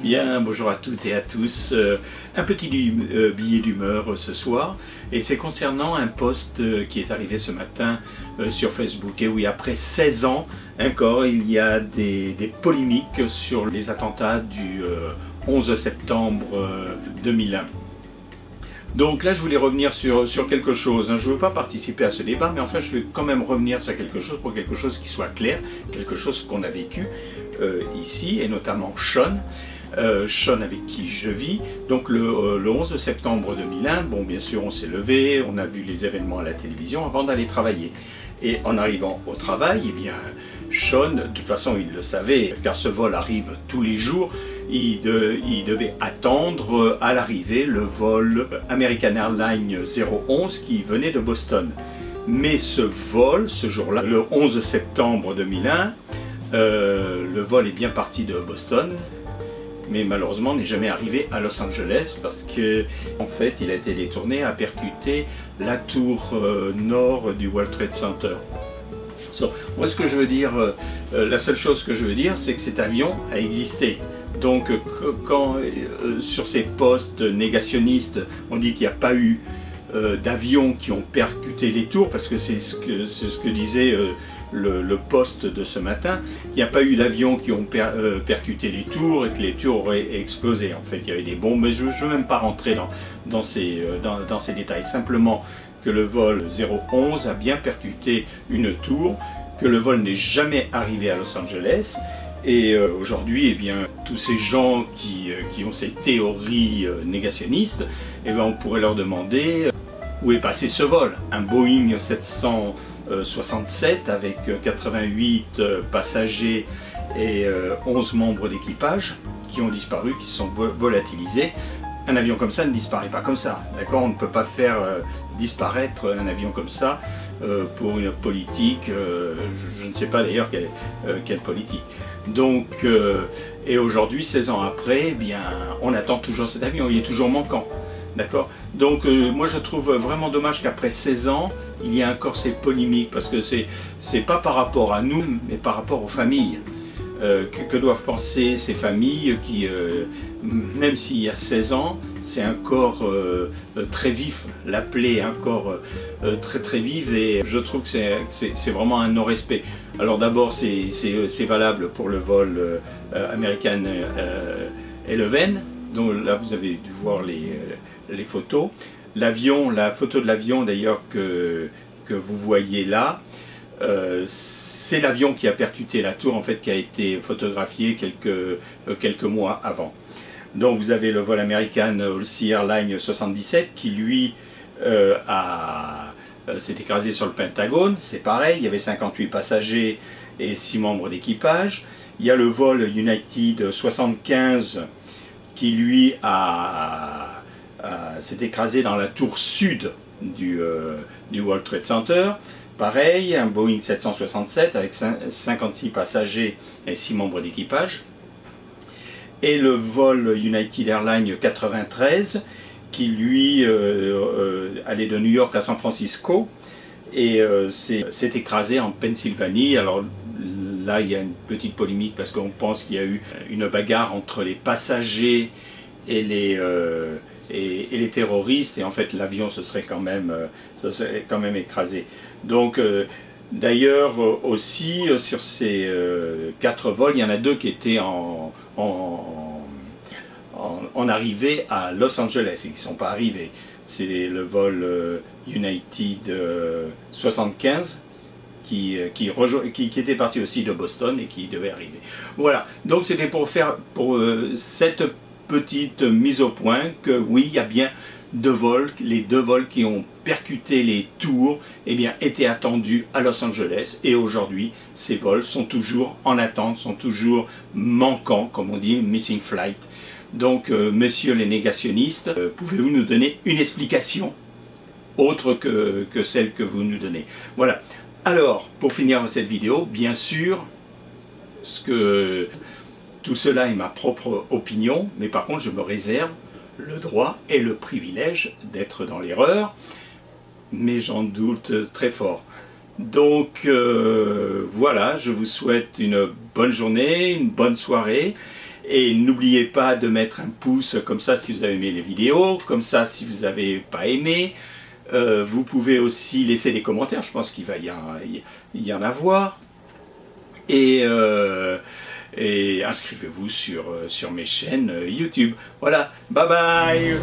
Bien, bonjour à toutes et à tous. Un petit billet d'humeur ce soir, et c'est concernant un post qui est arrivé ce matin sur Facebook. Et oui, après 16 ans encore, il y a des polémiques sur les attentats du 11 septembre 2001. Donc là, je voulais revenir sur quelque chose. Je ne veux pas participer à ce débat, mais enfin, je vais quand même revenir sur quelque chose pour quelque chose qui soit clair, quelque chose qu'on a vécu ici, et notamment Sean. Sean avec qui je vis. Donc le 11 septembre 2001, bon, bien sûr, on s'est levé, on a vu les événements à la télévision avant d'aller travailler. Et en arrivant au travail, eh bien, Sean, de toute façon, il le savait, car ce vol arrive tous les jours. Il devait attendre à l'arrivée le vol American Airlines 011 qui venait de Boston. Mais ce vol, ce jour-là, le 11 septembre 2001, le vol est bien parti de Boston, mais malheureusement n'est jamais arrivé à Los Angeles parce que, en fait, il a été détourné, a percuté la tour nord du World Trade Center. Moi, ce que je veux dire, la seule chose que je veux dire, c'est que cet avion a existé. Donc, quand sur ces postes négationnistes, on dit qu'il n'y a pas eu d'avions qui ont percuté les tours, parce que c'est ce que disait le poste de ce matin, il n'y a pas eu d'avions qui ont percuté les tours et que les tours auraient explosé. En fait, il y avait des bombes, mais je ne veux même pas rentrer dans ces détails. Simplement que le vol 011 a bien percuté une tour, que le vol n'est jamais arrivé à Los Angeles. Et aujourd'hui, eh bien, tous ces gens qui ont ces théories négationnistes, eh bien, on pourrait leur demander où est passé ce vol. Un Boeing 767 avec 88 passagers et 11 membres d'équipage qui ont disparu, qui sont volatilisés. Un avion comme ça ne disparaît pas comme ça, d'accord? On ne peut pas faire disparaître un avion comme ça pour une politique, je ne sais pas d'ailleurs quelle politique. Donc, et aujourd'hui, 16 ans après, eh bien, on attend toujours cet avion, il est toujours manquant, d'accord? Donc, moi je trouve vraiment dommage qu'après 16 ans, il y ait encore ces polémiques, parce que c'est pas par rapport à nous, mais par rapport aux familles. Que doivent penser ces familles qui, même s'il y a 16 ans, c'est encore très vif, la plaie est encore très très vive, et je trouve que c'est vraiment un non-respect. Alors d'abord, c'est valable pour le vol American 11, donc là vous avez dû voir les photos. L'avion, la photo de l'avion d'ailleurs que vous voyez là, c'est l'avion qui a percuté la tour, en fait, qui a été photographié quelques mois avant. Donc vous avez le vol American All-Sea Airlines 77 qui lui s'est écrasé sur le Pentagone. C'est pareil, il y avait 58 passagers et 6 membres d'équipage. Il y a le vol United 75 qui lui s'est écrasé dans la tour sud du World Trade Center. Pareil, un Boeing 767 avec 56 passagers et 6 membres d'équipage. Et le vol United Airlines 93 qui lui allait de New York à San Francisco et s'est écrasé en Pennsylvanie. Alors là, il y a une petite polémique parce qu'on pense qu'il y a eu une bagarre entre les passagers et les terroristes, et en fait l'avion se serait quand même écrasé. Donc d'ailleurs aussi sur ces 4 vols, il y en a 2 qui étaient en arrivée à Los Angeles et qui ne sont pas arrivés. C'est le vol United 75 qui était parti aussi de Boston et qui devait arriver. Voilà, donc c'était pour faire cette petite mise au point que oui, il y a bien 2 vols, les 2 vols qui ont percuté les tours, eh bien, étaient attendus à Los Angeles, et aujourd'hui, ces vols sont toujours en attente, sont toujours manquants, comme on dit, missing flight. Donc, messieurs les négationnistes, pouvez-vous nous donner une explication autre que celle que vous nous donnez? Voilà. Alors, pour finir cette vidéo, bien sûr, tout cela est ma propre opinion, mais par contre, je me réserve le droit et le privilège d'être dans l'erreur, mais j'en doute très fort. Donc voilà, je vous souhaite une bonne journée, une bonne soirée, Et n'oubliez pas de mettre un pouce comme ça si vous avez aimé les vidéos, comme ça si vous n'avez pas aimé. Vous pouvez aussi laisser des commentaires, je pense qu'il va y en avoir. Et inscrivez-vous sur mes chaînes YouTube. Voilà, bye bye.